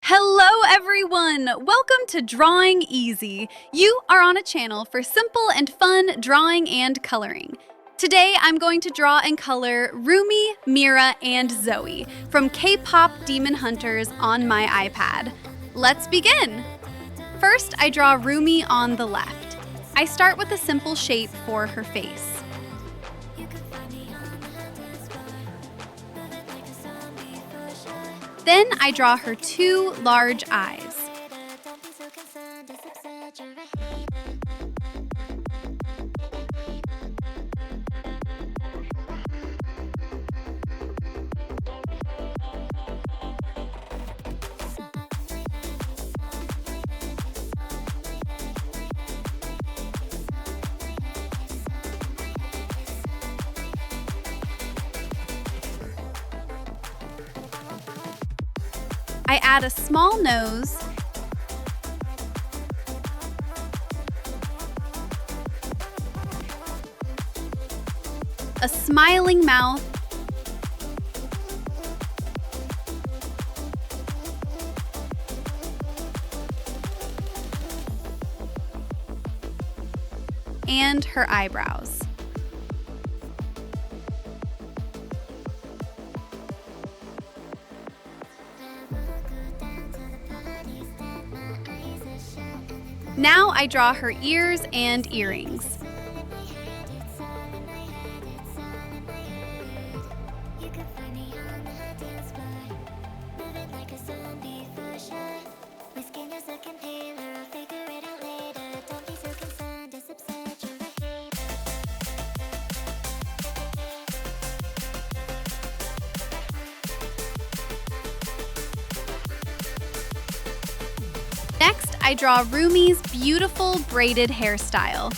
Hello everyone! Welcome to Drawing Easy. You are on a channel for simple and fun drawing and coloring. Today I'm going to draw and color Rumi, Mira, and Zoey from K-Pop Demon Hunters on my iPad. Let's begin! First, I draw Rumi on the left. I start with a simple shape for her face. Then I draw her two large eyes. I add a small nose, a smiling mouth, and her eyebrows. Now I draw her ears and earrings. Next, I draw Rumi's beautiful braided hairstyle.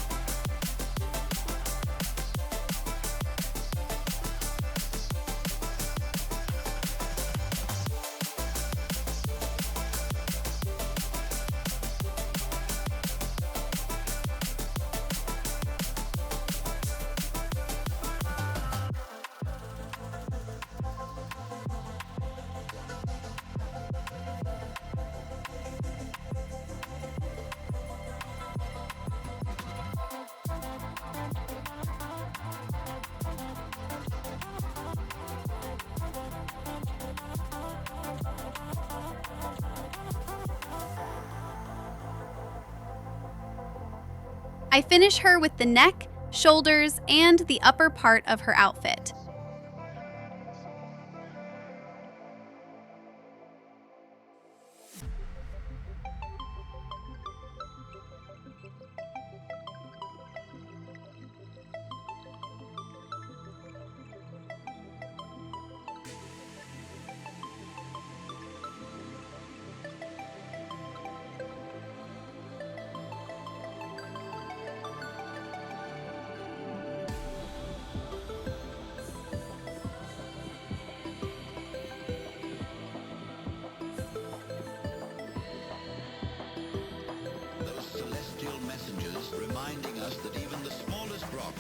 I finish her with the neck, shoulders, and the upper part of her outfit. Reminding us that even the smallest rock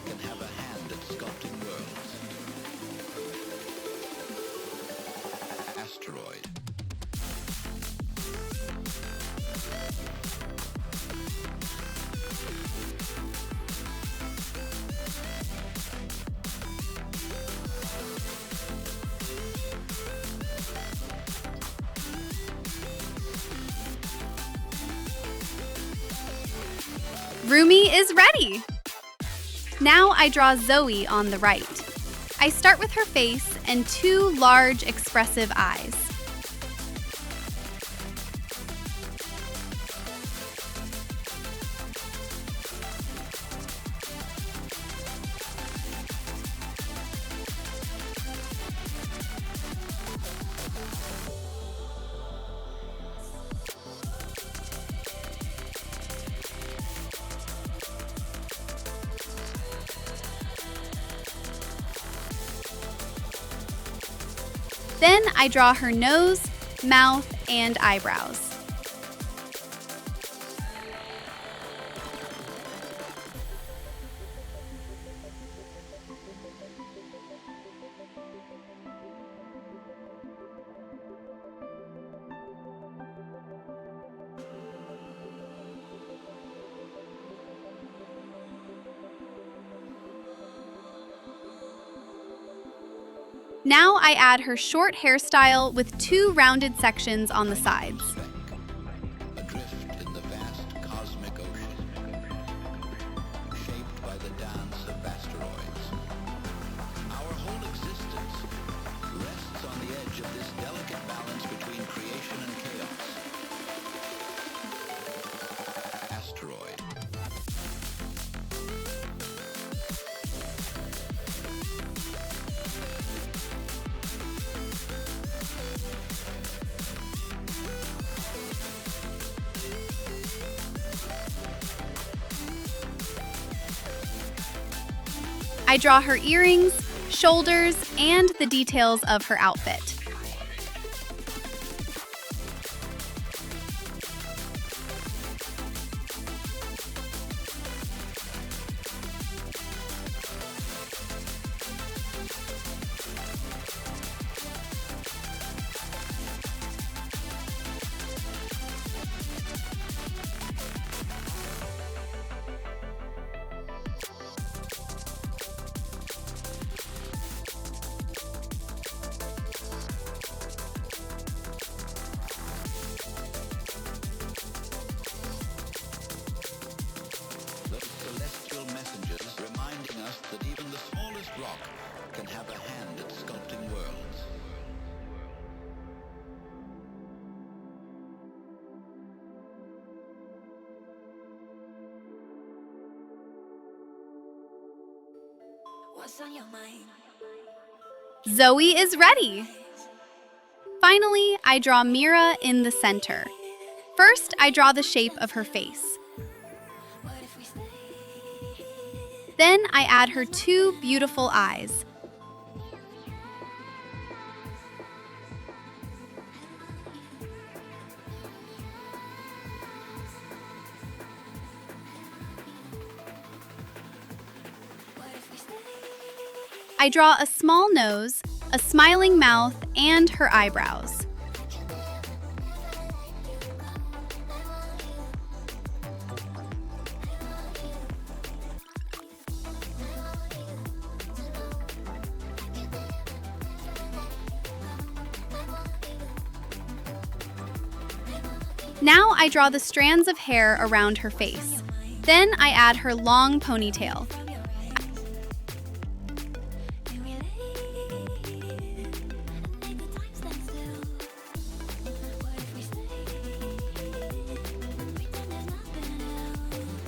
can have a hand at sculpting worlds. Asteroid. Rumi is ready! Now I draw Zoey on the right. I start with her face and two large expressive eyes. Then I draw her nose, mouth, and eyebrows. Now I add her short hairstyle with 2 rounded sections on the sides. Adrift in the vast cosmic ocean, shaped by the dance of asteroids. Our whole existence rests on the edge of this delicate balance between creation and chaos. Asteroid. I draw her earrings, shoulders, and the details of her outfit. Those celestial messengers reminding us that even the smallest rock can have a hand at sculpting worlds. What's on your mind? Zoey is ready! Finally, I draw Mira in the center. First, I draw the shape of her face. What if we stay? Then I add her 2 beautiful eyes. What if we stay? I draw a small nose, a smiling mouth, and her eyebrows. Now I draw the strands of hair around her face. Then I add her long ponytail. From your eyes. Can we lay and make the time stand still? What if we stay?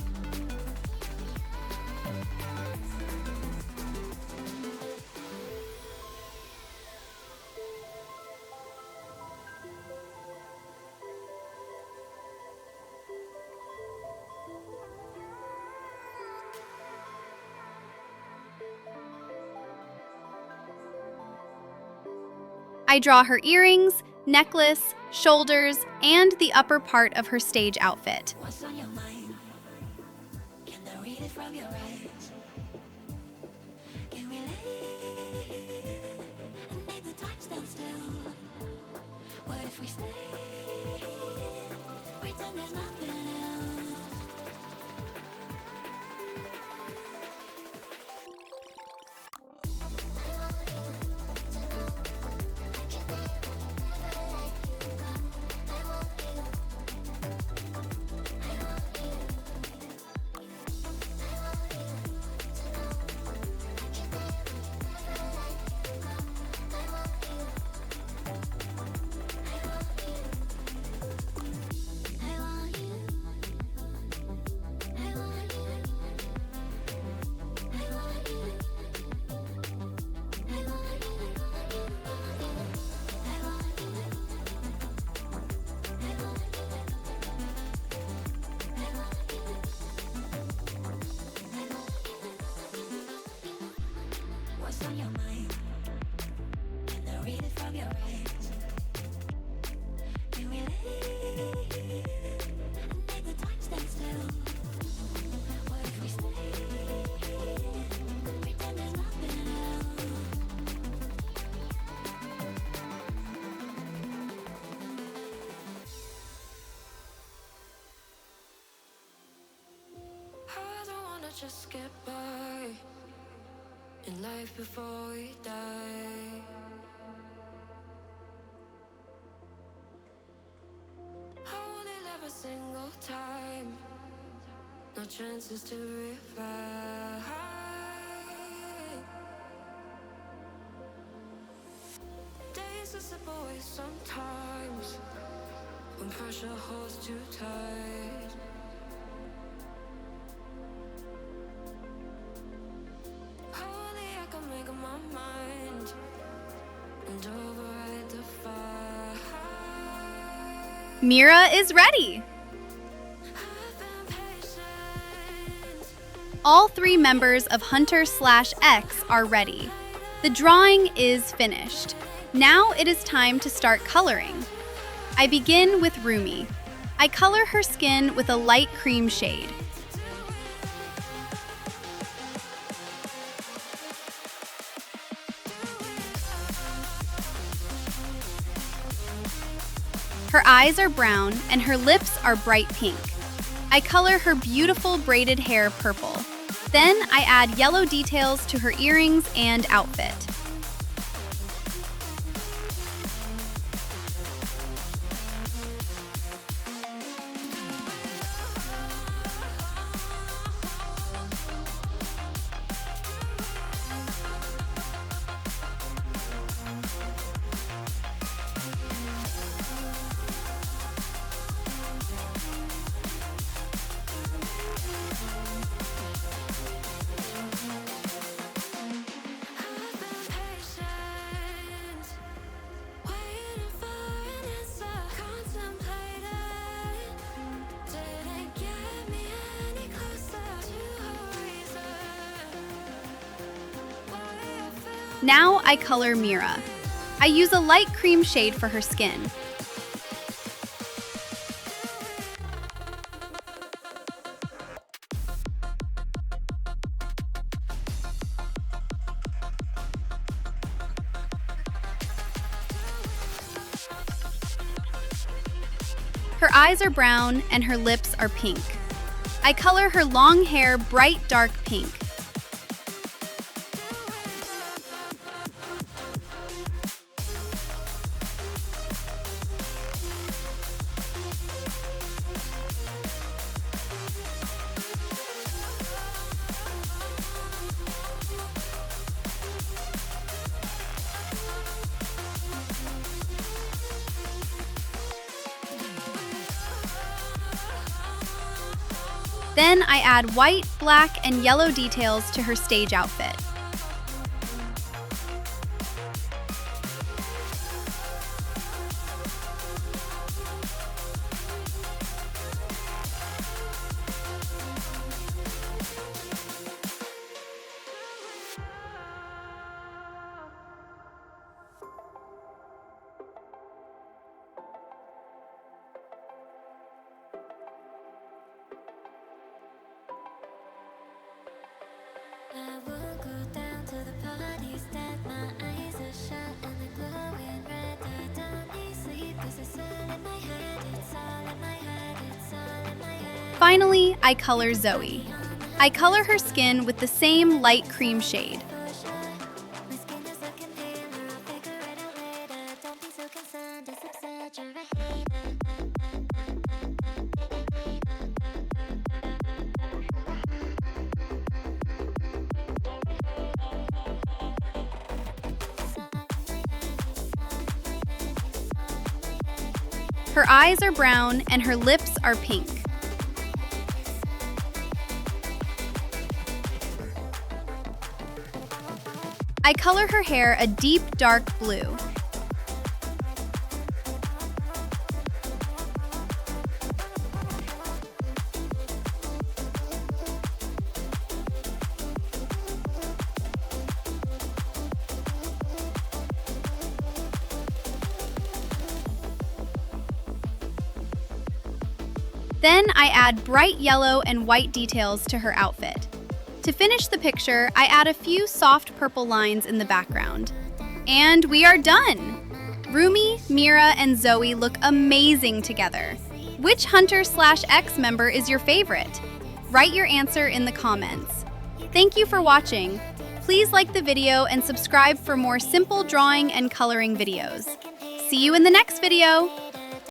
Pretend there's nothing else. I draw her earrings, necklace, shoulders, and the upper part of her stage outfit. What's on your mind? Can I read it from your eyes? Can we lay and make the time stand still? What if we stay? Pretend there's nothing else. What's on your mind? Can I read it from your eyes? Can we lay and make the time stand still? What if we stay? Pretend there's nothing else. I don't wanna just get by in life before we die. single time. No chances to revive. Days are slip away sometimes when pressure holds too tight. Only I can make up my mind and override the fight. Mira is ready! I've been patient. All 3 members of HUNTR/X are ready. The drawing is finished. Now it is time to start coloring. I begin with Rumi. I color her skin with a light cream shade. Her eyes are brown and her lips are bright pink. I color her beautiful braided hair purple. Then I add yellow details to her earrings and outfit. I've been patient, waiting for an answer, contemplating. Didn't get me any closer to a reason why I feel. Now I color Mira. I use a light cream shade for her skin. Her eyes are brown and her lips are pink. I color her long hair bright dark pink. Then I add white, black, and yellow details to her stage outfit. I will go down to the parties that my eyes are shut and they're glowing red. I don't need sleep 'cause it's all in my head. It's all in my head. It's all in my head. Finally, I color Zoey. I color her skin with the same light cream shade. My skin is looking paler. I'll figure it out later. Don't be so concerned. Just exaggerate. Her eyes are brown and her lips are pink. I color her hair a deep dark blue. Then I add bright yellow and white details to her outfit. To finish the picture, I add a few soft purple lines in the background. And we are done! Rumi, Mira, and Zoey look amazing together. Which HUNTR/X member is your favorite? Write your answer in the comments. Thank you for watching. Please like the video and subscribe for more simple drawing and coloring videos. See you in the next video!